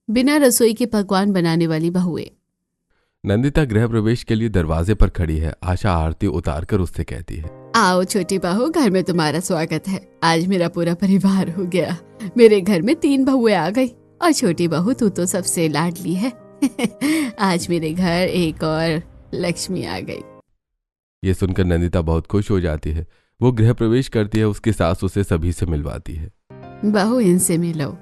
बिना रसोई के पकवान बनाने वाली बहुएं। नंदिता गृह प्रवेश के लिए दरवाजे पर खड़ी है। आशा आरती उतार कर उससे कहती है, आओ छोटी बहू, घर में तुम्हारा स्वागत है। आज मेरा पूरा परिवार हो गया। मेरे घर में 3 बहुएं आ गई और छोटी बहू तू तो सबसे लाडली है। आज मेरे घर एक और लक्ष्मी आ गई। ये सुनकर नंदिता बहुत खुश हो जाती है। वो गृह प्रवेश करती है। उसकी सास उसे सभी से मिलवाती है। बहू, इनसे मिलो।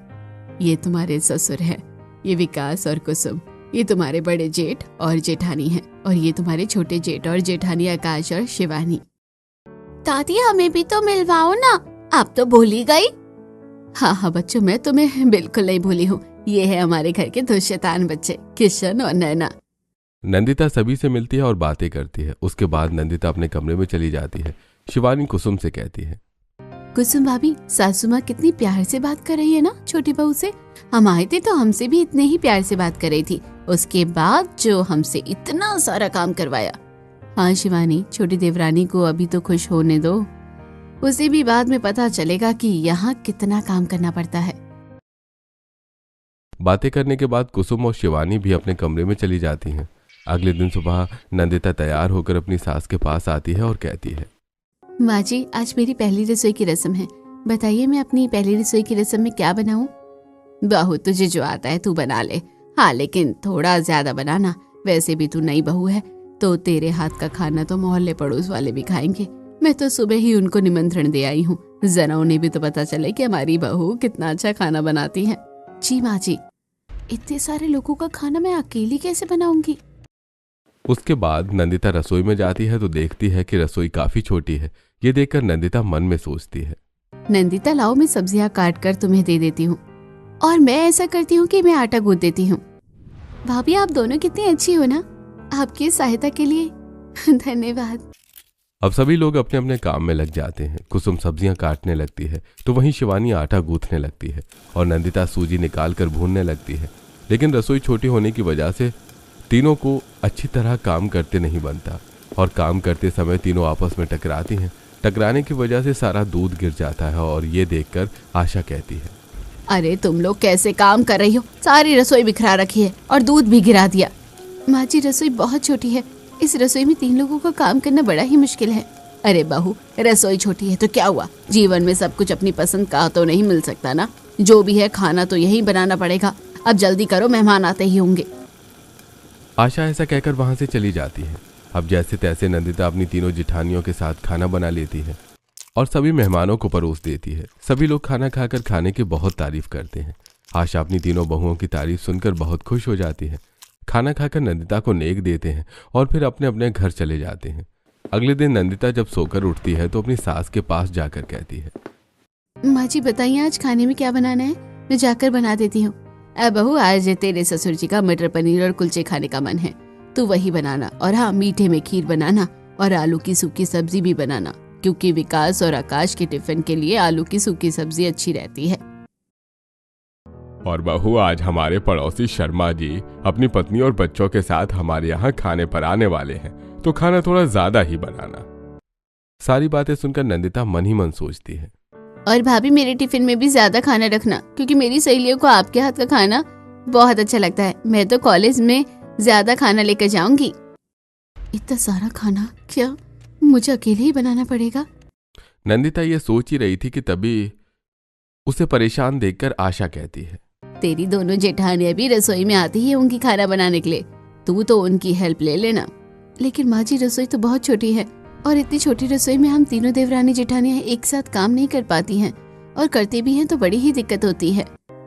ये तुम्हारे ससुर हैं, ये विकास और कुसुम। ये तुम्हारे बड़े जेठ और जेठानी हैं, और ये तुम्हारे छोटे जेठ और जेठानी आकाश और शिवानी। दादी, हमें भी तो मिलवाओ ना, आप तो भूल ही गई। हाँ हाँ बच्चों, मैं तुम्हें बिल्कुल नहीं भूली हूँ। ये है हमारे घर के 2 शैतान बच्चे, किशन और नैना। नंदिता सभी से मिलती है और बातें करती है। उसके बाद नंदिता अपने कमरे में चली जाती है। शिवानी कुसुम से कहती है, कुसुम भाभी, सासू माँ कितनी प्यार से बात कर रही है ना छोटी बहू से। हम आए थे तो हमसे भी इतने ही प्यार से बात कर रही थी, उसके बाद जो हमसे इतना सारा काम करवाया। हाँ शिवानी, छोटी देवरानी को अभी तो खुश होने दो, उसे भी बाद में पता चलेगा कि यहाँ कितना काम करना पड़ता है। बातें करने के बाद कुसुम और शिवानी भी अपने कमरे में चली जाती हैं। अगले दिन सुबह नंदिता तैयार होकर अपनी सास के पास आती है और कहती है, माँ जी, आज मेरी पहली रसोई की रस्म है। बताइए मैं अपनी पहली रसोई की रस्म में क्या बनाऊं? बहू, तुझे जो आता है तू बना ले। हाँ, लेकिन थोड़ा ज्यादा बनाना। वैसे भी तू नई बहू है तो तेरे हाथ का खाना तो मोहल्ले पड़ोस वाले भी खाएंगे। मैं तो सुबह ही उनको निमंत्रण दे आई हूँ, जरा उन्हें भी तो पता चले कि हमारी बहू कितना अच्छा खाना बनाती है। जी माँ जी। इतने सारे लोगों का खाना मैं अकेली कैसे बनाऊंगी? उसके बाद नंदिता रसोई में जाती है तो देखती है कि रसोई काफी छोटी है। ये देखकर नंदिता मन में सोचती है, नंदिता, लाओ मैं सब्जियां काट कर तुम्हें दे देती हूँ, और मैं ऐसा करती हूँ कि मैं आटा गूंथ देती हूँ। भाभी, आप दोनों कितनी अच्छी हो ना। आपकी सहायता के लिए धन्यवाद। अब सभी लोग अपने अपने काम में लग जाते हैं। कुसुम सब्जियां काटने लगती है तो वहीं शिवानी आटा गूंथने लगती है और नंदिता सूजी निकाल कर भूनने लगती है। लेकिन रसोई छोटी होने की वजह से तीनों को अच्छी तरह काम करते नहीं बनता और काम करते समय तीनों आपस में टकराती हैं। टकराने की वजह से सारा दूध गिर जाता है और ये देखकर आशा कहती है, अरे तुम लोग कैसे काम कर रही हो? सारी रसोई बिखरा रखी है और दूध भी गिरा दिया। माँ जी, रसोई बहुत छोटी है, इस रसोई में 3 लोगों का काम करना बड़ा ही मुश्किल है। अरे बहू, रसोई छोटी है तो क्या हुआ? जीवन में सब कुछ अपनी पसंद का तो नहीं मिल सकता ना। जो भी है खाना तो यही बनाना पड़ेगा। अब जल्दी करो, मेहमान आते ही होंगे। आशा ऐसा कहकर वहां से चली जाती है। अब जैसे तैसे नंदिता अपनी तीनों जिठानियों के साथ खाना बना लेती है और सभी मेहमानों को परोस देती है। सभी लोग खाना खाकर खाने की बहुत तारीफ करते हैं। आशा अपनी तीनों बहुओं की तारीफ सुनकर बहुत खुश हो जाती है। खाना खाकर नंदिता को नेक देते हैं और फिर अपने अपने घर चले जाते हैं। अगले दिन नंदिता जब सोकर उठती है तो अपनी सास के पास जाकर कहती है, माँ जी बताइए आज खाने में क्या बनाना है? मैं जाकर बना देती हूँ। बहू, आज तेरे ससुर जी का मटर पनीर और कुलचे खाने का मन है, तू वही बनाना। और हाँ, मीठे में खीर बनाना और आलू की सूखी सब्जी भी बनाना, क्योंकि विकास और आकाश के टिफिन के लिए आलू की सूखी सब्जी अच्छी रहती है। और बहू, आज हमारे पड़ोसी शर्मा जी अपनी पत्नी और बच्चों के साथ हमारे यहाँ खाने पर आने वाले हैं, तो खाना थोड़ा ज्यादा ही बनाना। सारी बातें सुनकर नंदिता मन ही मन सोचती है, और भाभी, मेरे टिफिन में भी ज्यादा खाना रखना, क्योंकि मेरी सहेलियों को आपके हाथ का खाना बहुत अच्छा लगता है। मैं तो कॉलेज में ज्यादा खाना लेकर जाऊंगी। इतना सारा खाना क्या मुझे अकेले ही बनाना पड़ेगा? नंदिता ये सोच ही रही थी कि तभी उसे परेशान देखकर आशा कहती है, तेरी दोनों जेठानियां भी रसोई में आती ही होंगी खाना बनाने के लिए, तू तो उनकी हेल्प ले लेना। लेकिन माँ जी, रसोई तो बहुत छोटी है, और इतनी छोटी रसोई में हम तीनों देवरानी जेठानियां एक साथ काम नहीं कर पाती हैं, और करते भी हैं तो बड़ी ही दिक्कत होती है।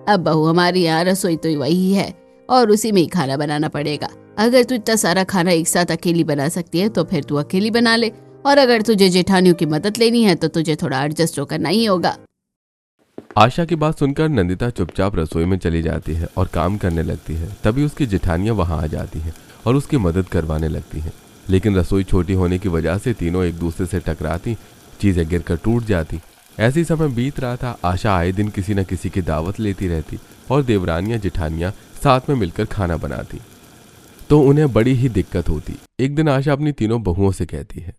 अब बहू, हमारी यहाँ रसोई तो वही है और उसी में ही खाना बनाना पड़ेगा। अगर तू इतना सारा खाना एक साथ अकेली बना सकती है तो फिर तू अकेली बना ले, और अगर तुझे जेठानियों की मदद लेनी है तो तुझे थोड़ा एडजस्ट तो करना ही होगा। आशा की बात सुनकर नंदिता चुपचाप रसोई में चली जाती है और काम करने लगती है। तभी उसकी जेठानियां वहां आ जाती हैं और उसकी मदद करवाने लगती हैं। लेकिन रसोई छोटी होने की वजह से तीनों एक दूसरे से टकराती, चीजें गिरकर टूट जाती। ऐसी समय बीत रहा था। आशा आए दिन किसी न किसी की दावत लेती रहती और देवरानियां जेठानियां साथ में मिलकर खाना बनाती, तो उन्हें बड़ी ही दिक्कत होती। एक दिन आशा अपनी तीनों बहुओं से कहती है,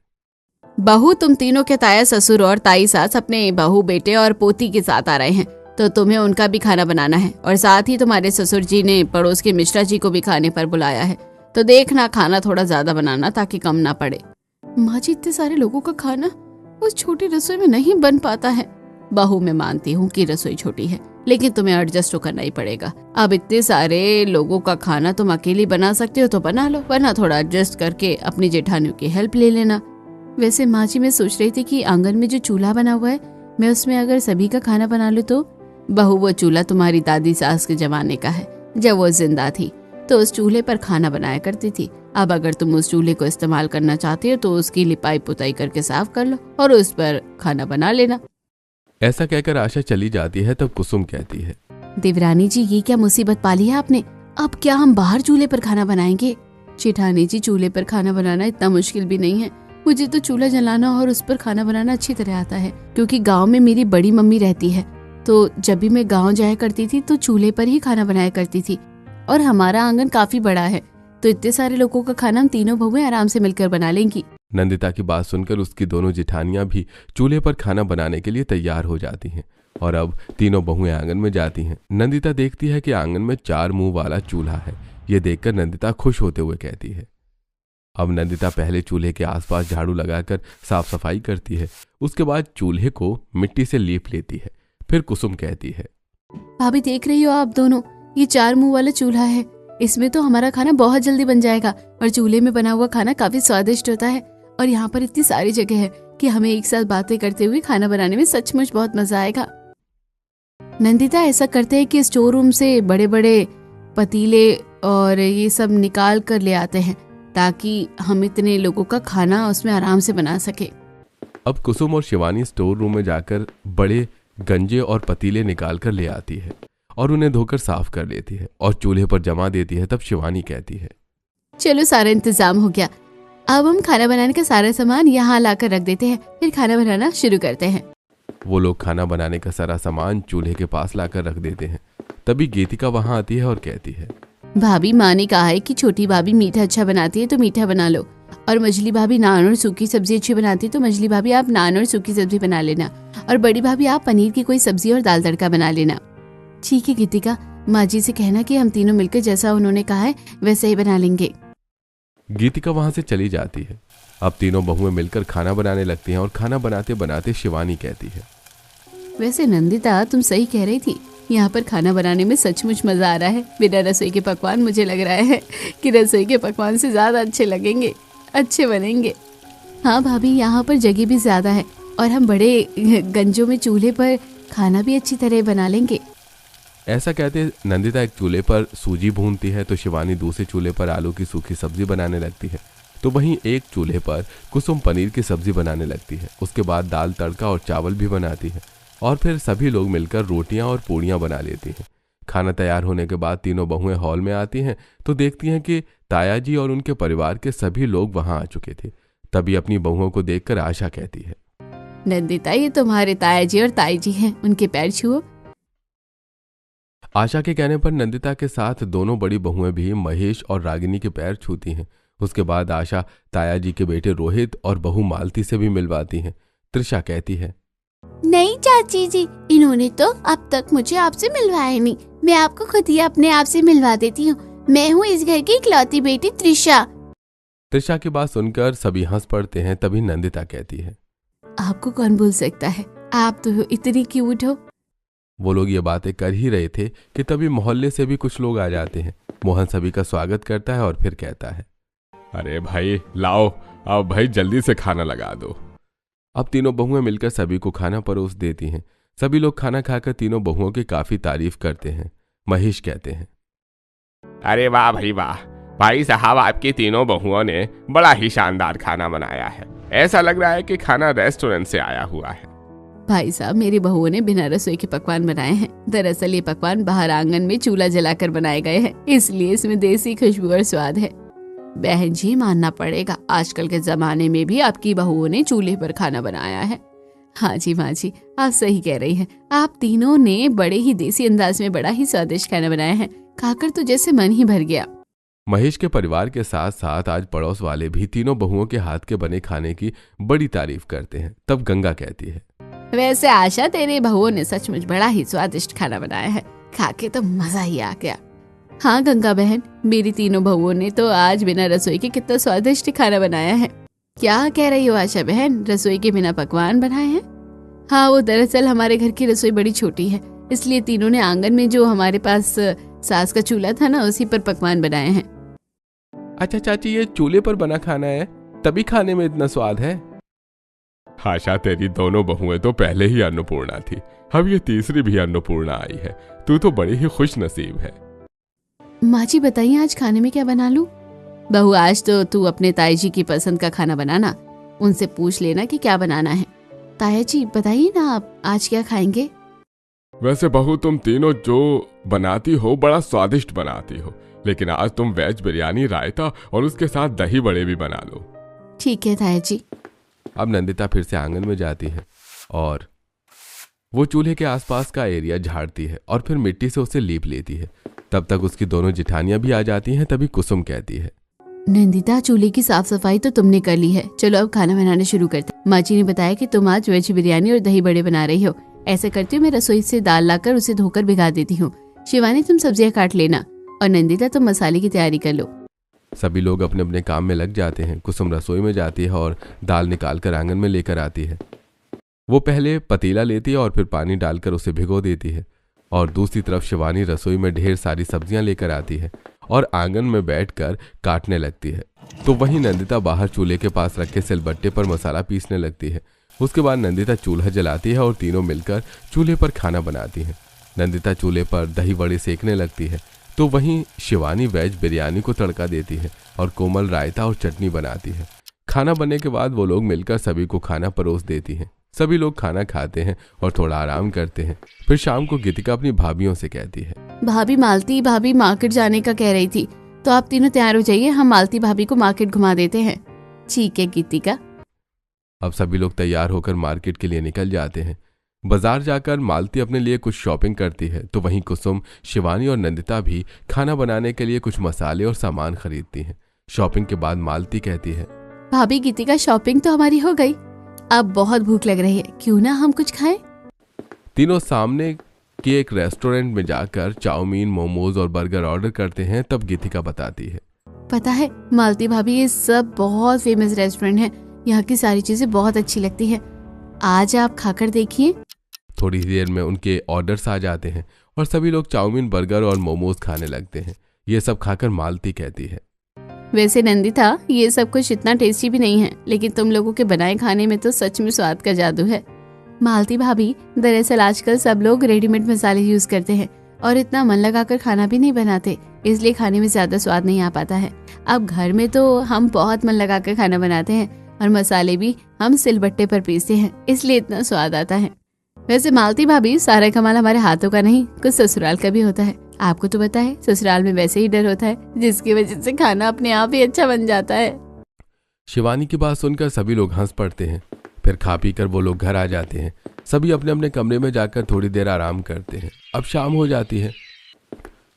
बहू, तुम तीनों के ताया ससुर और ताई सास अपने बहू, बेटे और पोती के साथ आ रहे हैं, तो तुम्हें उनका भी खाना बनाना है, और साथ ही तुम्हारे ससुर जी ने पड़ोस के मिश्रा जी को भी खाने पर बुलाया है। तो देखना खाना थोड़ा ज्यादा बनाना ताकि कम ना पड़े। माँ जी, इतने सारे लोगों का खाना उस छोटी रसोई में नहीं बन पाता है। बहू, मैं मानती हूँ कि रसोई छोटी है, लेकिन तुम्हें एडजस्ट तो करना ही पड़ेगा। अब इतने सारे लोगों का खाना तुम अकेली बना सकते हो तो बना लो, वरना थोड़ा एडजस्ट करके अपनी जेठानियों की हेल्प ले लेना। वैसे माँ जी, मैं सोच रही थी कि आंगन में जो चूल्हा बना हुआ है, मैं उसमें अगर सभी का खाना बना लूं तो। बहू, वो चूल्हा तुम्हारी दादी सास के जमाने का है। जब वो जिंदा थी तो उस चूल्हे पर खाना बनाया करती थी। अब अगर तुम उस चूल्हे को इस्तेमाल करना चाहती हो तो उसकी लिपाई पुताई करके साफ कर लो और उस पर खाना बना लेना। ऐसा कहकर आशा चली जाती है। तब कुसुम कहती है, देवरानी जी, ये क्या मुसीबत पाली है आपने? अब क्या हम बाहर चूल्हे पर खाना बनाएंगे? जेठानी जी, चूल्हे पर खाना बनाना इतना मुश्किल भी नहीं है। मुझे तो चूल्हा जलाना और उस पर खाना बनाना अच्छी तरह आता है, क्योंकि गांव में मेरी बड़ी मम्मी रहती है। तो जब भी मैं गांव जाया करती थी तो चूल्हे पर ही खाना बनाया करती थी, और हमारा आंगन काफी बड़ा है, तो इतने सारे लोगों का खाना हम तीनों बहुएं आराम से मिलकर बना लेंगी। नंदिता की बात सुनकर उसकी दोनों जेठानियां भी चूल्हे पर खाना बनाने के लिए तैयार हो जाती हैं और अब तीनों बहुएं आंगन में जाती हैं। नंदिता देखती है कि आंगन में 4 मुंह वाला चूल्हा है। ये देखकर नंदिता खुश होते हुए कहती है। अब नंदिता पहले चूल्हे के आसपास झाड़ू लगाकर साफ सफाई करती है। उसके बाद चूल्हे को मिट्टी से लीप लेती है। फिर कुसुम कहती है, भाभी, देख रही हो आप दोनों, ये 4 मुंह वाला चूल्हा है। इसमें तो हमारा खाना बहुत जल्दी बन जाएगा, और चूल्हे में बना हुआ खाना काफी स्वादिष्ट होता है। और यहाँ पर इतनी सारी जगह है कि हमें एक साथ बातें करते हुए खाना बनाने में सचमुच बहुत मजा आएगा। नंदिता, ऐसा करते हैं कि स्टोर रूम से बड़े बड़े पतीले और ये सब निकाल कर ले आते हैं, ताकि हम इतने लोगों का खाना उसमें आराम से बना सके। अब कुसुम और शिवानी स्टोर रूम में जाकर बड़े गंजे और पतीले निकाल कर ले आती है और उन्हें धोकर साफ कर लेती है और चूल्हे पर जमा देती है। तब शिवानी कहती है, चलो, सारा इंतजाम हो गया। अब हम खाना बनाने का सारा सामान यहाँ लाकर रख देते हैं, फिर खाना बनाना शुरू करते हैं। वो लोग खाना बनाने का सारा सामान चूल्हे के पास लाकर रख देते हैं। तभी गीतिका वहां आती है और कहती है, भाभी, माँ ने कहा है कि छोटी भाभी मीठा अच्छा बनाती है तो मीठा बना लो, और मछली भाभी नान और सूखी सब्जी अच्छी बनाती है तो मछली भाभी आप नान और सूखी सब्जी बना लेना, और बड़ी भाभी आप पनीर की कोई सब्जी और दाल तड़का बना लेना। ठीक है गीतिका, माँ जी से कहना कि हम तीनों मिलकर जैसा उन्होंने कहा है वैसे ही बना लेंगे। गीतिका वहां से चली जाती है। अब तीनों बहुएं मिलकर खाना बनाने लगती हैं और खाना बनाते बनाते शिवानी कहती है, वैसे नंदिता, तुम सही कह रही थी, यहाँ पर खाना बनाने में सचमुच मजा आ रहा है। बिना रसोई के पकवान मुझे लग रहा है कि रसोई के पकवान से ज्यादा अच्छे लगेंगे, अच्छे बनेंगे। हाँ भाभी, यहाँ पर जगह भी ज्यादा है और हम बड़े गंजों में चूल्हे पर खाना भी अच्छी तरह बना लेंगे। ऐसा कहते नंदिता एक चूल्हे पर सूजी भूनती है तो शिवानी दूसरे चूल्हे पर आलू की सूखी सब्जी बनाने लगती है। तो वहीं एक चूल्हे पर कुसुम पनीर की सब्जी बनाने लगती है। उसके बाद दाल तड़का और चावल भी बनाती है और फिर सभी लोग मिलकर रोटियां और पूड़ियां बना लेती हैं। खाना तैयार होने के बाद तीनों बहुएं हॉल में आती हैं तो देखती हैं कि ताया जी और उनके परिवार के सभी लोग वहां आ चुके थे। तभी अपनी बहुओं को देखकर आशा कहती है, नंदिता, ये तुम्हारे ताया जी और ताई जी हैं, उनके पैर छुओ। आशा के कहने पर नंदिता के साथ दोनों बड़ी बहुएं भी महेश और रागिनी के पैर छूती हैं। उसके बाद आशा ताया जी के बेटे रोहित और बहू मालती से भी मिलवाती हैं। त्रिशा कहती है, नहीं चाची जी, इन्होंने तो अब तक मुझे आपसे मिलवाया नहीं, मैं आपको खुद ही अपने आप से मिलवा देती हूँ। मैं हूँ इस घर की इकलौती बेटी त्रिशा। त्रिशा की बात सुनकर सभी हंस पड़ते हैं। तभी नंदिता कहती है, आपको कौन भूल सकता है, आप तो इतनी क्यूट हो। वो लोग ये बातें कर ही रहे थे कि तभी मोहल्ले से भी कुछ लोग आ जाते हैं। मोहन सभी का स्वागत करता है और फिर कहता है, अरे भाई लाओ, अब भाई जल्दी से खाना लगा दो। अब तीनों बहुएं मिलकर सभी को खाना परोस देती हैं। सभी लोग खाना खाकर तीनों बहुओं की काफी तारीफ करते हैं। महेश कहते हैं, अरे वाह भाई वाह, भाई साहब आपकी तीनों बहुओं ने बड़ा ही शानदार खाना बनाया है। ऐसा लग रहा है कि खाना रेस्टोरेंट से आया हुआ है। भाई साहब, मेरी बहुओं ने बिना रसोई के पकवान बनाए हैं। दरअसल ये पकवान बाहर आंगन में चूल्हा जलाकर बनाए गए हैं, इसलिए इसमें देसी खुशबू और स्वाद है। बहन जी, मानना पड़ेगा, आजकल के जमाने में भी आपकी बहुओं ने चूल्हे पर खाना बनाया है। हाँ जी माँ जी, आप सही कह रही हैं। आप तीनों ने बड़े ही देसी अंदाज में बड़ा ही स्वादिष्ट खाना बनाया है, खाकर तो जैसे मन ही भर गया। महेश के परिवार के साथ साथ आज पड़ोस वाले भी तीनों बहुओं के हाथ के बने खाने की बड़ी तारीफ करते हैं। तब गंगा कहती है, वैसे आशा, तेरे बहुओं ने सचमुच बड़ा ही स्वादिष्ट खाना बनाया है, खा के तो मजा ही आ गया। हाँ गंगा बहन, मेरी तीनों बहुओं ने तो आज बिना रसोई के कितना स्वादिष्ट खाना बनाया है। क्या कह रही हो आशा बहन, रसोई के बिना पकवान बनाए हैं? हाँ, वो दरअसल हमारे घर की रसोई बड़ी छोटी है, इसलिए तीनों ने आंगन में जो हमारे पास सास का चूल्हा था ना, उसी पर पकवान बनाए हैं। अच्छा चाची, ये चूल्हे पर बना खाना है, तभी खाने में इतना स्वाद है। आशा, तेरी दोनों बहुएं तो पहले ही अन्नपूर्णा थी, अब ये तीसरी भी अन्नपूर्णा आई है। तू तो बड़ी ही खुश नसीब है। माँ जी बताइए, आज खाने में क्या बना लूं? बहू, आज तो तू अपने ताई जी की पसंद का खाना बनाना, उनसे पूछ लेना कि क्या बनाना है। ताया जी बताइए ना, आप आज क्या खाएंगे? वैसे बहू, तुम तीनों जो बनाती हो बड़ा स्वादिष्ट बनाती हो, लेकिन आज तुम वेज बिरयानी, रायता और उसके साथ दही बड़े भी बना लो। ठीक है ताया जी। अब नंदिता फिर से आंगन में जाती है और वो चूल्हे के आसपास का एरिया झाड़ती है और फिर मिट्टी से उसे लीप लेती है। तब तक उसकी दोनों जिठानियां भी आ जाती हैं। तभी कुसुम कहती है, नंदिता, चूल्हे की साफ सफाई तो तुमने कर ली है, चलो अब खाना बनाना शुरू करते हैं। माँ जी ने बताया कि तुम आज वेज बिरयानी और दही बड़े बना रही हो। ऐसे करती हूँ, मैं रसोई से दाल लाकर उसे धोकर भिगा देती हूँ। शिवानी, तुम सब्जियां काट लेना और नंदिता तुम मसाले की तैयारी कर लो। सभी लोग अपने अपने काम में लग जाते हैं। कुसुम रसोई में जाती है और दाल निकालकर आंगन में लेकर आती है। वो पहले पतीला लेती है और फिर पानी डालकर उसे भिगो देती है और दूसरी तरफ शिवानी रसोई में ढेर सारी सब्जियां लेकर आती है और आंगन में बैठकर काटने लगती है। तो वहीं नंदिता बाहर चूल्हे के पास रखे सिलबट्टे पर मसाला पीसने लगती है। उसके बाद नंदिता चूल्हा जलाती है और तीनों मिलकर चूल्हे पर खाना बनाती है। नंदिता चूल्हे पर दही बड़े सेकने लगती है, तो वहीं शिवानी वेज बिरयानी को तड़का देती है और कोमल रायता और चटनी बनाती है। खाना बनने के बाद वो लोग मिलकर सभी को खाना परोस देती हैं। सभी लोग खाना खाते हैं और थोड़ा आराम करते हैं। फिर शाम को गीतिका अपनी भाभियों से कहती है, भाभी, मालती भाभी मार्केट जाने का कह रही थी, तो आप तीनों तैयार हो जाइए, हम मालती भाभी को मार्केट घुमा देते हैं। ठीक है गीतिका। अब सभी लोग तैयार होकर मार्केट के लिए निकल जाते हैं। बाजार जाकर मालती अपने लिए कुछ शॉपिंग करती है, तो वहीं कुसुम, शिवानी और नंदिता भी खाना बनाने के लिए कुछ मसाले और सामान खरीदती हैं। शॉपिंग के बाद मालती कहती है, भाभी गीतिका, शॉपिंग तो हमारी हो गई, अब बहुत भूख लग रही है, क्यों ना हम कुछ खाएं? तीनों सामने के एक रेस्टोरेंट में जाकर चाउमीन, मोमोज और बर्गर ऑर्डर करते हैं। तब गीतिका बताती है, पता है मालती भाभी, ये सब बहुत फेमस रेस्टोरेंट है, यहाँ की सारी चीजें बहुत अच्छी लगती है, आज आप खाकर देखिए। थोड़ी देर में उनके ऑर्डर्स आ जाते हैं और सभी लोग चाउमीन, बर्गर और मोमोज खाने लगते हैं। ये सब खाकर मालती कहती है, वैसे नंदिता, ये सब कुछ इतना टेस्टी भी नहीं है, लेकिन तुम लोगों के बनाए खाने में तो सच में स्वाद का जादू है। मालती भाभी, दरअसल आजकल सब लोग रेडीमेड मसाले यूज करते हैं और इतना मन लगाकर खाना भी नहीं बनाते, इसलिए खाने में ज्यादा स्वाद नहीं आ पाता है। अब घर में तो हम बहुत मन लगाकर खाना बनाते हैं और मसाले भी हम सिलबट्टे पर पीसते हैं, इसलिए इतना स्वाद आता है। वैसे मालती भाभी, सारा कमाल हमारे हाथों का नहीं, कुछ ससुराल का भी होता है। आपको तो पता है, ससुराल में वैसे ही डर होता है, जिसकी वजह से खाना अपने आप ही अच्छा बन जाता है। शिवानी की बात सुनकर सभी लोग हंस पड़ते हैं। फिर खा पी कर वो लोग घर आ जाते हैं। सभी अपने अपने कमरे में जाकर थोड़ी देर आराम करते हैं। अब शाम हो जाती है,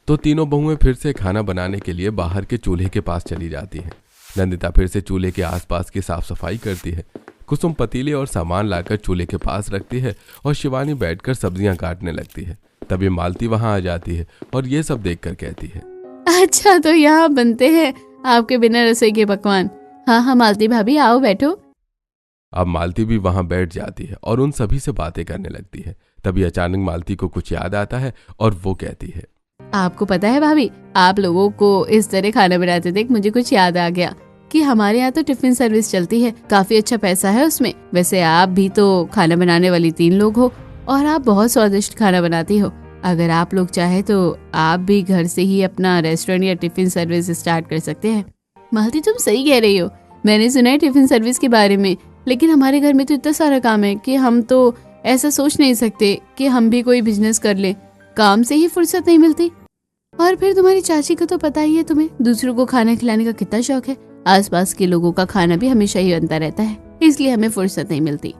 तो तीनों बहुएं फिर से खाना बनाने के लिए बाहर के चूल्हे के पास चली जाती हैं। नंदिता फिर से चूल्हे के आसपास की साफ सफाई करती है। कुसुम पतीले और सामान लाकर चूल्हे के पास रखती है और शिवानी बैठकर सब्जियां काटने लगती है। तभी मालती वहां आ जाती है और ये सब देखकर कहती है, अच्छा, तो यहाँ बनते हैं आपके बिना रसोई के पकवान। हाँ हाँ मालती भाभी, आओ बैठो। अब मालती भी वहां बैठ जाती है और उन सभी से बातें करने लगती है। तभी अचानक मालती को कुछ याद आता है और वो कहती है, आपको पता है भाभी, आप लोगों को इस तरह खाना बनाते देख मुझे कुछ याद आ गया कि हमारे यहाँ तो टिफिन सर्विस चलती है, काफी अच्छा पैसा है उसमें। वैसे आप भी तो खाना बनाने वाली 3 लोग हो और आप बहुत स्वादिष्ट खाना बनाती हो। अगर आप लोग चाहे तो आप भी घर से ही अपना रेस्टोरेंट या टिफिन सर्विस स्टार्ट कर सकते हैं। मालती, तुम सही कह रही हो, मैंने सुना है टिफिन सर्विस के बारे में, लेकिन हमारे घर में तो इतना सारा काम है कि हम तो ऐसा सोच नहीं सकते कि हम भी कोई बिजनेस कर लें, काम से ही फुर्सत नहीं मिलती। और फिर तुम्हारी चाची को तो पता ही है, तुम्हें दूसरों को खाना खिलाने का कितना शौक है। आसपास के लोगों का खाना भी हमेशा ही बनता रहता है, इसलिए हमें फुर्सत नहीं मिलती।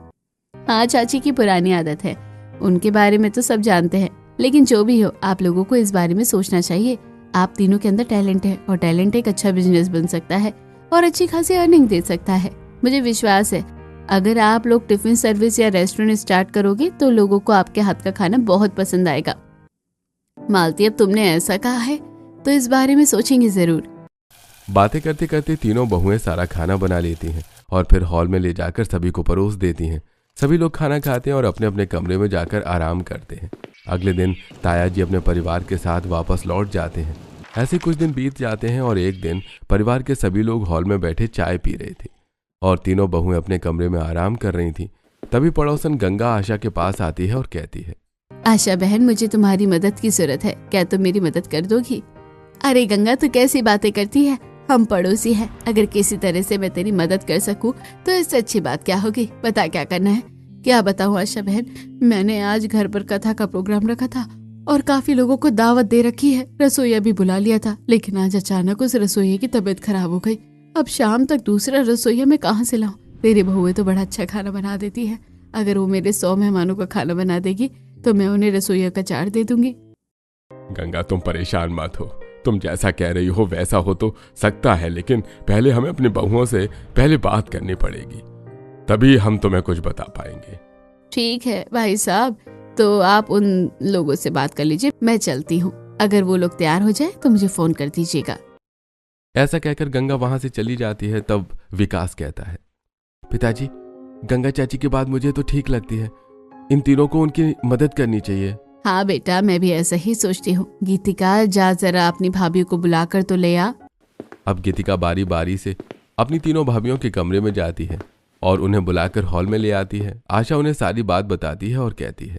हाँ, चाची की पुरानी आदत है, उनके बारे में तो सब जानते हैं, लेकिन जो भी हो, आप लोगों को इस बारे में सोचना चाहिए। आप तीनों के अंदर टैलेंट है और टैलेंट एक अच्छा बिजनेस बन सकता है और अच्छी खासी अर्निंग दे सकता है। मुझे विश्वास है अगर आप लोग टिफिन सर्विस या रेस्टोरेंट स्टार्ट करोगे तो लोगों को आपके हाथ का खाना बहुत पसंद आएगा। मालती, अब तुमने ऐसा कहा है तो इस बारे में सोचेंगे जरूर। बातें करते करते तीनों बहुएं सारा खाना बना लेती हैं और फिर हॉल में ले जाकर सभी को परोस देती हैं। सभी लोग खाना खाते हैं और अपने अपने कमरे में जाकर आराम करते हैं। अगले दिन ताया जी अपने परिवार के साथ वापस लौट जाते हैं। ऐसे कुछ दिन बीत जाते हैं और एक दिन परिवार के सभी लोग हॉल में बैठे चाय पी रहे थे और तीनों बहुएं अपने कमरे में आराम कर रही थी। तभी पड़ोसन गंगा आशा के पास आती है और कहती है, आशा बहन, मुझे तुम्हारी मदद की जरूरत है, क्या तुम मेरी मदद कर दोगी? अरे गंगा, तू कैसी बातें करती है, हम पड़ोसी हैं। अगर किसी तरह से मैं तेरी मदद कर सकूं तो इससे अच्छी बात क्या होगी। बता क्या करना है। क्या बताऊं आशा बहन, मैंने आज घर पर कथा का प्रोग्राम रखा था और काफी लोगों को दावत दे रखी है। रसोईया भी बुला लिया था, लेकिन आज अचानक उस रसोइये की तबीयत खराब हो गई। अब शाम तक दूसरा रसोइया मैं कहाँ से लाऊं? तेरी बहुएं तो बड़ा अच्छा खाना बना देती है। अगर वो मेरे 100 मेहमानों का खाना बना देगी तो मैं उन्हें रसोइया का चार्ट दे दूंगी। गंगा, तुम परेशान मत हो। तुम जैसा कह रही हो वैसा हो तो सकता है, लेकिन पहले हमें अपनी बहुओं से पहले बात करनी पड़ेगी, तभी हम तुम्हें कुछ बता पाएंगे। ठीक है भाई साहब, तो आप उन लोगों से बात कर लीजिए, मैं चलती हूँ। अगर वो लोग तैयार हो जाए तो मुझे फोन कर दीजिएगा। ऐसा कहकर गंगा वहां से चली जाती है। तब विकास कहता है, पिताजी, गंगा चाची की बात मुझे तो ठीक लगती है। इन तीनों को उनकी मदद करनी चाहिए। हाँ बेटा, मैं भी ऐसा ही सोचती हूँ। गीतिका, जा जरा अपनी भाभी को बुलाकर तो ले आ। अब गीतिका बारी बारी से अपनी तीनों भाभियों के कमरे में जाती है और उन्हें बुलाकर हॉल में ले आती है। आशा उन्हें सारी बात बताती है और कहती है,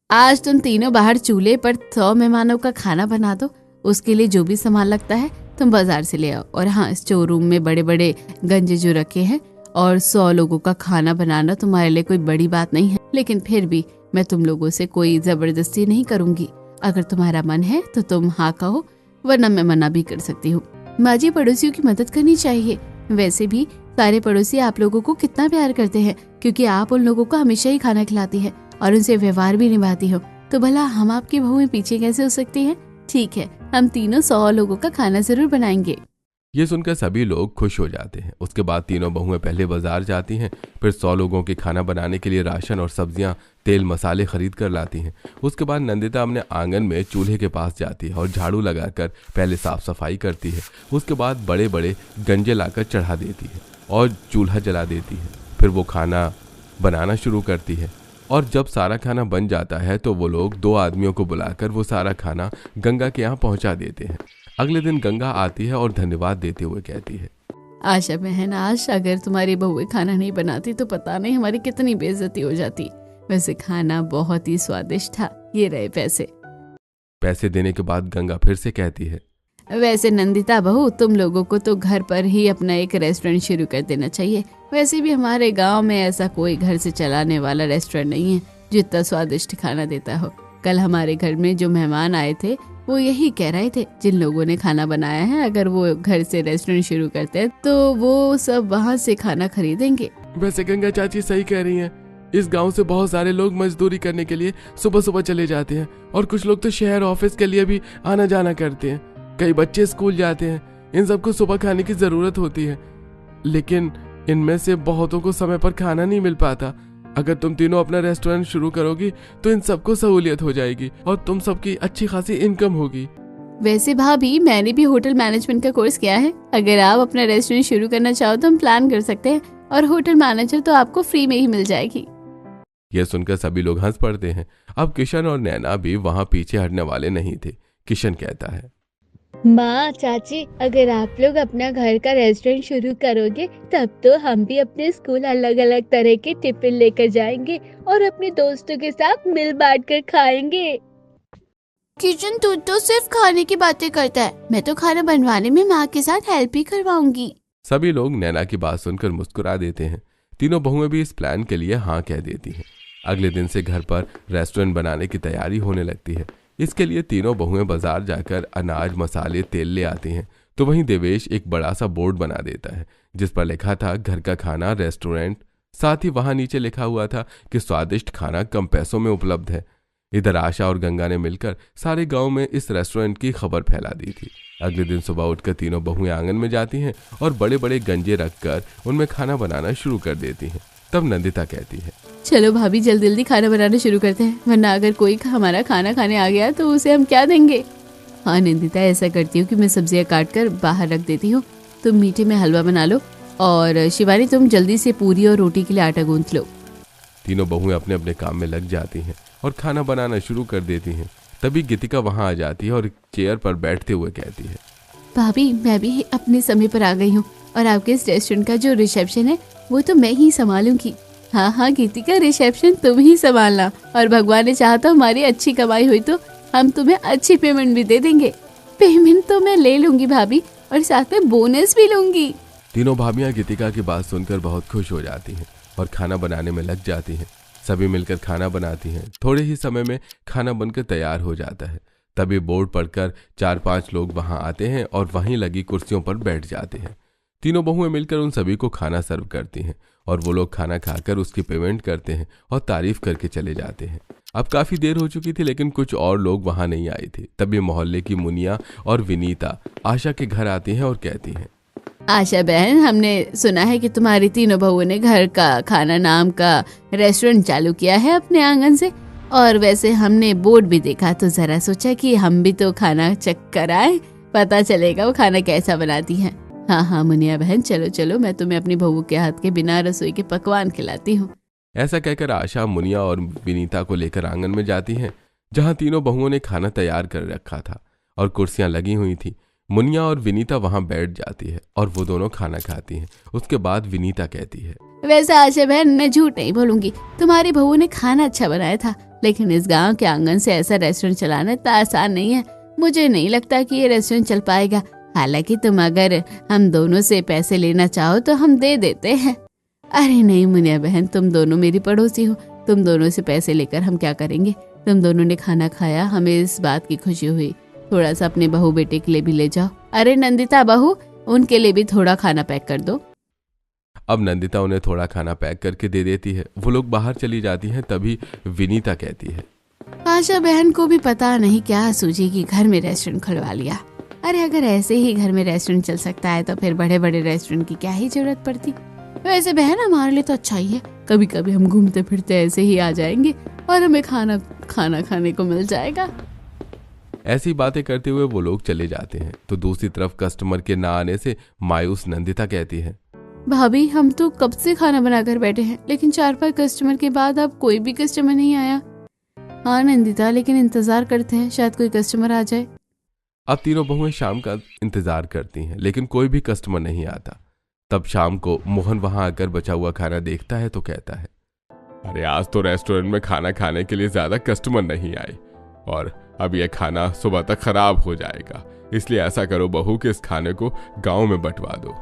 आज तुम तीनों बाहर चूल्हे पर 100 मेहमानों का खाना बना दो। उसके लिए जो भी सामान लगता है तुम बाजार से ले आओ। और हाँ, स्टोर रूम में बड़े बड़े गंजे जो रखे हैं, और 100 लोगों का खाना बनाना तुम्हारे लिए कोई बड़ी बात नहीं है, लेकिन फिर भी मैं तुम लोगों से कोई जबरदस्ती नहीं करूंगी। अगर तुम्हारा मन है तो तुम हाँ कहो, वरना मैं मना भी कर सकती हूँ। माँ जी, पड़ोसियों की मदद करनी चाहिए। वैसे भी सारे पड़ोसी आप लोगों को कितना प्यार करते हैं, क्योंकि आप उन लोगों को हमेशा ही खाना खिलाती है और उनसे व्यवहार भी निभाती हो। तो भला हम आपकी बहुएं पीछे कैसे हो सकती हैं? ठीक है, हम तीनों 100 लोगों का खाना जरूर बनाएंगे। ये सुनकर सभी लोग खुश हो जाते हैं। उसके बाद तीनों बहुएं पहले बाजार जाती हैं, फिर 100 लोगों के खाना बनाने के लिए राशन और सब्जियां, तेल मसाले खरीद कर लाती हैं। उसके बाद नंदिता अपने आंगन में चूल्हे के पास जाती है और झाड़ू लगाकर पहले साफ सफाई करती है। उसके बाद बड़े बड़े गंजे लाकर चढ़ा देती है और चूल्हा जला देती है। फिर वो खाना बनाना शुरू करती है और जब सारा खाना बन जाता है तो वो लोग 2 आदमियों को बुलाकर वो सारा खाना गंगा के यहाँ पहुँचा देते हैं। अगले दिन गंगा आती है और धन्यवाद देते हुए कहती है, आशा बहन, आज अगर तुम्हारी बहुएं खाना नहीं बनाती तो पता नहीं हमारी कितनी बेइज्जती हो जाती। वैसे खाना बहुत ही स्वादिष्ट था। ये रहे पैसे। पैसे देने के बाद गंगा फिर से कहती है, वैसे नंदिता बहू, तुम लोगों को तो घर पर ही अपना एक रेस्टोरेंट शुरू कर देना चाहिए। वैसे भी हमारे गांव में ऐसा कोई घर से चलाने वाला रेस्टोरेंट नहीं है जो इतना स्वादिष्ट खाना देता हो। कल हमारे घर में जो मेहमान आए थे वो यही कह रहे थे, जिन लोगों ने खाना बनाया है अगर वो घर से रेस्टोरेंट शुरू करते हैं तो वो सब वहाँ से खाना खरीदेंगे। वैसे गंगा चाची सही कह रही हैं। इस गांव से बहुत सारे लोग मजदूरी करने के लिए सुबह सुबह चले जाते हैं और कुछ लोग तो शहर ऑफिस के लिए भी आना जाना करते हैं। कई बच्चे स्कूल जाते हैं। इन सबको सुबह खाने की जरूरत होती है, लेकिन इनमें से बहुतों को समय पर खाना नहीं मिल पाता। अगर तुम तीनों अपना रेस्टोरेंट शुरू करोगी तो इन सबको सहूलियत हो जाएगी और तुम सबकी अच्छी खासी इनकम होगी। वैसे भाभी, मैंने भी होटल मैनेजमेंट का कोर्स किया है। अगर आप अपना रेस्टोरेंट शुरू करना चाहो तो हम प्लान कर सकते हैं और होटल मैनेजर तो आपको फ्री में ही मिल जाएगी। यह सुनकर सभी लोग हंस पड़ते हैं। अब किशन और नैना भी वहाँ पीछे हटने वाले नहीं थे। किशन कहता है, माँ, चाची, अगर आप लोग अपना घर का रेस्टोरेंट शुरू करोगे तब तो हम भी अपने स्कूल अलग अलग तरह के टिफिन लेकर जाएंगे और अपने दोस्तों के साथ मिल बांट कर खाएंगे। किशन, तू तो सिर्फ खाने की बातें करता है। मैं तो खाना बनवाने में माँ के साथ हेल्प ही करवाऊंगी। सभी लोग नैना की बात सुनकर मुस्कुरा देते हैं। तीनों बहुएं भी इस प्लान के लिए हाँ कह देती हैं। अगले दिन से घर पर रेस्टोरेंट बनाने की तैयारी होने लगती है। इसके लिए तीनों बहुएं बाजार जाकर अनाज, मसाले, तेल ले आती हैं। तो वहीं देवेश एक बड़ा सा बोर्ड बना देता है जिस पर लिखा था घर का खाना रेस्टोरेंट। साथ ही वहां नीचे लिखा हुआ था कि स्वादिष्ट खाना कम पैसों में उपलब्ध है। इधर आशा और गंगा ने मिलकर सारे गांव में इस रेस्टोरेंट की खबर फैला दी थी। अगले दिन सुबह उठकर तीनों बहुएं आंगन में जाती हैं और बड़े बड़े गंजे रखकर उनमें खाना बनाना शुरू कर देती हैं। तब नंदिता कहती है, चलो भाभी जल्दी जल्दी खाना बनाना शुरू करते हैं, वरना अगर कोई हमारा खाना खाने आ गया तो उसे हम क्या देंगे। हाँ नंदिता, ऐसा करती हूँ कि मैं सब्जियाँ काट कर बाहर रख देती हूँ, तुम मीठे में हलवा बना लो और शिवानी तुम जल्दी से पूरी और रोटी के लिए आटा गूंथ लो। तीनों बहुएं अपने अपने काम में लग जाती हैं और खाना बनाना शुरू कर देती हैं। तभी गीतिका वहां आ जाती है और एक चेयर पर बैठते हुए कहती है, भाभी मैं भी अपने समय पर आ गई हूँ और आपके इस रेस्टोरेंट का जो रिसेप्शन है वो तो मैं ही संभालूंगी। हाँ गीतिका, रिसेप्शन तुम ही संभालना, और भगवान ने चाहा तो हमारी अच्छी कमाई हुई तो हम तुम्हें अच्छी पेमेंट भी दे देंगे। पेमेंट तो मैं ले लूंगी भाभी, और साथ में बोनस भी लूंगी। तीनों भाभियां गीतिका की बात सुनकर बहुत खुश हो जाती हैं और खाना बनाने में लग जाती हैं। सभी मिलकर खाना बनाती हैं। थोड़े ही समय में खाना बनकर तैयार हो जाता है। तभी बोर्ड पढ़कर 4-5 लोग वहां आते हैं और वहीं लगी कुर्सियों पर बैठ जाते हैं। तीनों बहुएं मिलकर उन सभी को खाना सर्व करती हैं और वो लोग खाना खाकर उसकी पेमेंट करते हैं और तारीफ करके चले जाते हैं। अब काफी देर हो चुकी थी लेकिन कुछ और लोग वहां नहीं आए थे। तभी मोहल्ले की मुनिया और विनीता आशा के घर आती हैं और कहती हैं, आशा बहन, हमने सुना है कि तुम्हारी तीनों बहुओं ने घर का खाना नाम का रेस्टोरेंट चालू किया है अपने आंगन से, और वैसे हमने बोर्ड भी देखा तो जरा सोचा कि हम भी तो खाना चेक कराएं, पता चलेगा वो खाना कैसा बनाती हैं। हाँ मुनिया बहन, चलो चलो, मैं तुम्हें अपनी बहू के हाथ के बिना रसोई के पकवान खिलाती हूँ। ऐसा कहकर आशा मुनिया और विनीता को लेकर आंगन में जाती हैं, जहाँ तीनों बहुओं ने खाना तैयार कर रखा था और कुर्सियां लगी हुई थी। मुनिया और विनीता वहां बैठ जाती है और वो दोनों खाना खाती हैं। उसके बाद विनीता कहती है, वैसे आशा बहन, मैं झूठ नहीं बोलूंगी, तुम्हारी बहू ने खाना अच्छा बनाया था, लेकिन इस गांव के आंगन से ऐसा रेस्टोरेंट चलाना इतना आसान नहीं है। मुझे नहीं लगता कि ये रेस्टोरेंट चल पाएगा। हालांकि तुम अगर हम दोनों से पैसे लेना चाहो तो हम दे देते हैं। अरे नहीं मुनिया बहन, तुम दोनों मेरी पड़ोसी हो, तुम दोनों से पैसे लेकर हम क्या करेंगे। तुम दोनों ने खाना खाया, हमें इस बात की खुशी हुई। थोड़ा सा अपने बहू बेटे के लिए भी ले जाओ। अरे नंदिता बहू, उनके लिए भी थोड़ा खाना पैक कर दो। अब नंदिता उन्हें थोड़ा खाना पैक करके दे देती है। वो लोग बाहर चली जाती हैं। तभी विनीता कहती है, आशा बहन को भी पता नहीं क्या सूझी कि घर में रेस्टोरेंट खुलवा लिया। अरे अगर ऐसे ही घर में रेस्टोरेंट चल सकता है तो फिर बड़े बड़े रेस्टोरेंट की क्या ही जरूरत पड़ती। वैसे बहन, हमारे लिए तो अच्छा ही है, कभी कभी हम घूमते फिरते ऐसे ही आ जाएंगे और हमें खाना खाने को मिल जाएगा। ऐसी बातें करते हुए वो लोग चले जाते हैं। तो दूसरी तरफ कस्टमर के ना आने से मायूस नंदिता कहती है, भाभी, हम तो कब से खाना बनाकर बैठे हैं, लेकिन 4-5 कस्टमर के बाद अब कोई भी कस्टमर नहीं आया। हाँ नंदिता, लेकिन इंतजार करते हैं, शायद कोई कस्टमर आ जाए। अब तीनों बहुएं शाम का इंतजार करती हैं लेकिन कोई भी कस्टमर नहीं आता। तब शाम को मोहन वहां आकर बचा हुआ खाना देखता है तो कहता है, अरे आज तो रेस्टोरेंट में खाना खाने के लिए ज्यादा कस्टमर नहीं आए और अब यह खाना सुबह तक खराब हो जाएगा। इसलिए ऐसा करो बहू कि इस खाने को गांव में बंटवा दो।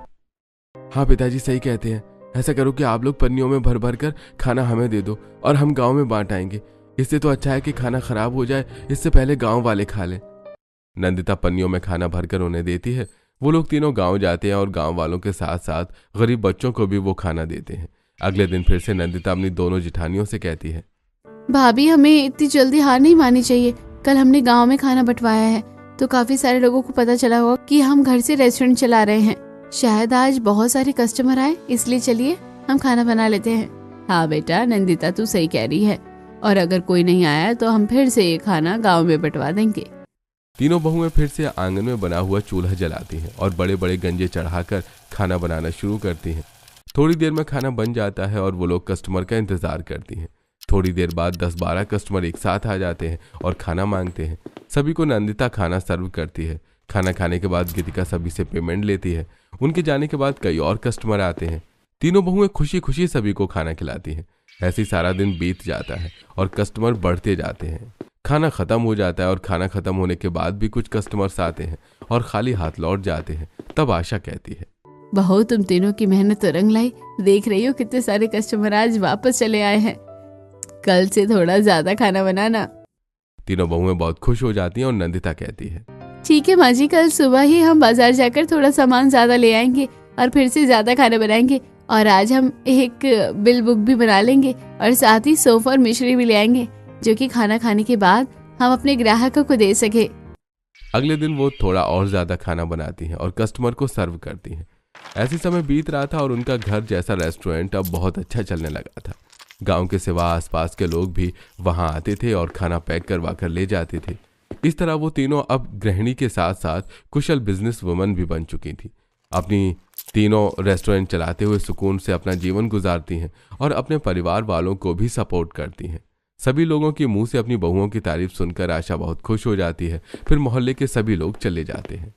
हाँ पिताजी सही कहते हैं, ऐसा करो कि आप लोग पन्नियों में भर भर कर खाना हमें दे दो और हम गांव में बांट आएंगे। इससे तो अच्छा है कि खाना खराब हो जाए, इससे पहले गांव वाले खा लें। नंदिता पन्नियों में खाना भरकर उन्हें देती है। वो लोग तीनों गांव जाते हैं और गांव वालों के साथ साथ गरीब बच्चों को भी वो खाना देते हैं। अगले दिन फिर से नंदिता अपनी दोनों जिठानियों से कहती है, भाभी, हमें इतनी जल्दी हार नहीं माननी चाहिए। कल हमने गांव में खाना बंटवाया है तो काफी सारे लोगों को पता चला होगा कि हम घर से रेस्टोरेंट चला रहे हैं। शायद आज बहुत सारे कस्टमर आए, इसलिए चलिए हम खाना बना लेते हैं। हाँ बेटा नंदिता, तू सही कह रही है, और अगर कोई नहीं आया तो हम फिर से ये खाना गाँव में बंटवा देंगे। तीनों बहुएं फिर से आंगन में बना हुआ चूल्हा जलाती हैं और बड़े बड़े गंजे चढ़ाकर खाना बनाना शुरू करती हैं। थोड़ी देर में खाना बन जाता है और वो लोग कस्टमर का इंतजार करती हैं। थोड़ी देर बाद 10-12 कस्टमर एक साथ आ जाते हैं और खाना मांगते हैं। सभी को नंदिता खाना सर्व करती है। खाना खाने के बाद गीतिका सभी से पेमेंट लेती है। उनके जाने के बाद कई और कस्टमर आते हैं। तीनों बहुएं खुशी खुशी सभी को खाना खिलाती हैं। ऐसे ही सारा दिन बीत जाता है और कस्टमर बढ़ते जाते हैं। खाना खत्म हो जाता है और खाना खत्म होने के बाद भी कुछ कस्टमर्स आते हैं और खाली हाथ लौट जाते हैं। तब आशा कहती है, बहू, तुम तीनों की मेहनत तो रंग लाई। देख रही हो कितने सारे कस्टमर आज वापस चले आए हैं। कल से थोड़ा ज्यादा खाना बनाना। तीनों बहुएं बहुत खुश हो जाती हैं और नंदिता कहती है, ठीक है माँ जी, कल सुबह ही हम बाजार जाकर थोड़ा सामान ज्यादा ले आएंगे और फिर से ज्यादा खाना बनाएंगे। और आज हम एक बिल बुक भी बना लेंगे और साथ ही सोफा और मिश्री भी ले आएंगे, जो कि खाना खाने के बाद हम अपने ग्राहकों को दे सके। अगले दिन वो थोड़ा और ज्यादा खाना बनाती हैं और कस्टमर को सर्व करती हैं। ऐसे समय बीत रहा था और उनका घर जैसा रेस्टोरेंट अब बहुत अच्छा चलने लगा था। गांव के सिवा आसपास के लोग भी वहां आते थे और खाना पैक करवा कर ले जाते थे। इस तरह वो तीनों अब गृहिणी के साथ साथ कुशल बिजनेस वुमन भी बन चुकी थी। अपनी तीनों रेस्टोरेंट चलाते हुए सुकून से अपना जीवन गुजारती हैं और अपने परिवार वालों को भी सपोर्ट करती हैं। सभी लोगों के मुंह से अपनी बहुओं की तारीफ सुनकर आशा बहुत खुश हो जाती है। फिर मोहल्ले के सभी लोग चले जाते हैं।